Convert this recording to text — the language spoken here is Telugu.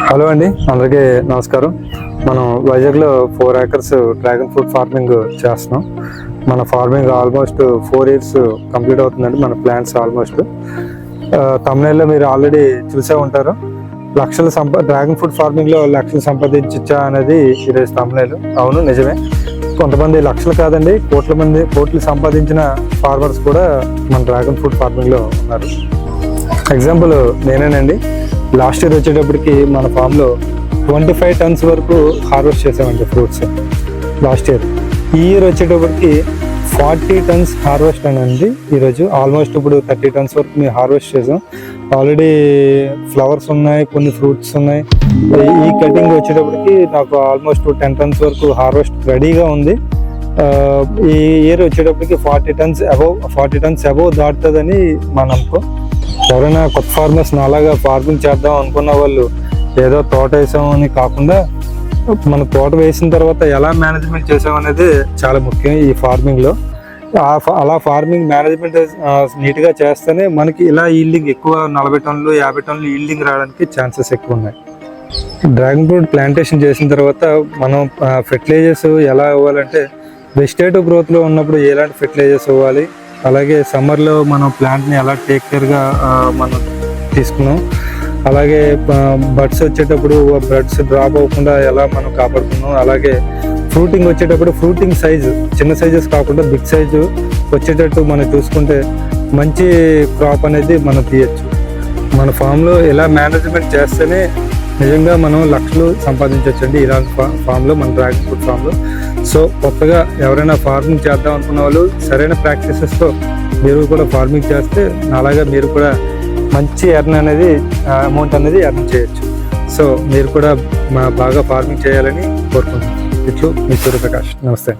హలో అండి, అందరికీ నమస్కారం. మనం వైజాగ్లో 4 acres డ్రాగన్ ఫ్రూట్ ఫార్మింగ్ చేస్తున్నాం. మన ఫార్మింగ్ ఆల్మోస్ట్ 4 years కంప్లీట్ అవుతుందండి. మన ప్లాంట్స్ ఆల్మోస్ట్ తమిళనాడులో మీరు ఆల్రెడీ చూసే ఉంటారు. డ్రాగన్ ఫ్రూట్ ఫార్మింగ్లో లక్షలు సంపాదించచ్చా అనేది ఈరోజు తమిళనాడు. అవును, నిజమే. కొంతమంది లక్షలు కాదండి, కోట్లు సంపాదించిన ఫార్మర్స్ కూడా మన డ్రాగన్ ఫ్రూట్ ఫార్మింగ్లో ఉన్నారు. ఎగ్జాంపుల్ నేనేనండి. లాస్ట్ ఇయర్ వచ్చేటప్పటికి మన ఫామ్లో 25 tons వరకు హార్వెస్ట్ చేసామండి ఫ్రూట్స్ లాస్ట్ ఇయర్. ఈ ఇయర్ వచ్చేటప్పటికి 40 tons హార్వెస్ట్ అనండి. ఈరోజు ఆల్మోస్ట్ ఇప్పుడు 30 tons వరకు మేము హార్వెస్ట్ చేసాం. ఆల్రెడీ ఫ్లవర్స్ ఉన్నాయి, కొన్ని ఫ్రూట్స్ ఉన్నాయి. ఈ కటింగ్ వచ్చేటప్పటికి నాకు ఆల్మోస్ట్ 10 tons వరకు హార్వెస్ట్ రెడీగా ఉంది. ఈ ఇయర్ వచ్చేటప్పటికి 40 tons అబోవ్ దాటుతుందని మా నమ్మకం. ఎవరైనా కొత్త ఫార్మర్స్ అలాగా ఫార్మింగ్ చేద్దాం అనుకున్న వాళ్ళు ఏదో తోట వేసామని కాకుండా మన తోట వేసిన తర్వాత ఎలా మేనేజ్మెంట్ చేసామనేది చాలా ముఖ్యం ఈ ఫార్మింగ్లో. అలా ఫార్మింగ్ మేనేజ్మెంట్ నీట్గా చేస్తేనే మనకి ఇలా ఈల్డింగ్ ఎక్కువ 40 టన్నులు 50 టన్నులు ఈల్డింగ్ రావడానికి ఛాన్సెస్ ఎక్కువ ఉన్నాయి. డ్రాగన్ ఫ్రూట్ ప్లాంటేషన్ చేసిన తర్వాత మనం ఫెర్టిలైజర్స్ ఎలా ఇవ్వాలంటే వెజిటేటివ్ గ్రోత్లో ఉన్నప్పుడు ఎలాంటి ఫెర్టిలైజర్స్ ఇవ్వాలి, అలాగే సమ్మర్లో మనం ప్లాంట్ని ఎలా టేక్ కేర్గా మనం తీసుకున్నాం, అలాగే బడ్స్ వచ్చేటప్పుడు బడ్స్ డ్రాప్ అవ్వకుండా ఎలా మనం కాపాడుకున్నాం, అలాగే ఫ్రూటింగ్ వచ్చేటప్పుడు ఫ్రూటింగ్ సైజు చిన్న సైజెస్ కాకుండా బిగ్ సైజు వచ్చేటట్టు మనం చూసుకుంటే మంచి క్రాప్ అనేది మనం తీయచ్చు. మన ఫామ్లో ఎలా మేనేజ్మెంట్ చేస్తేనే నిజంగా మనం లక్షలు సంపాదించవచ్చండి ఇలాంటి ఫామ్లో, మన డ్రాగన్ ఫ్రూట్ ఫామ్లో. సో కొత్తగా ఎవరైనా ఫార్మింగ్ చేద్దాం అనుకున్న వాళ్ళు సరైన ప్రాక్టీసెస్తో మీరు కూడా ఫార్మింగ్ చేస్తే అలాగా మీరు కూడా మంచి అమౌంట్ అనేది ఎర్న్ చేయొచ్చు. సో మీరు కూడా బాగా ఫార్మింగ్ చేయాలని కోరుకుంటున్నాను. ఇట్లు మీ సూర్యప్రకాష్. నమస్తే.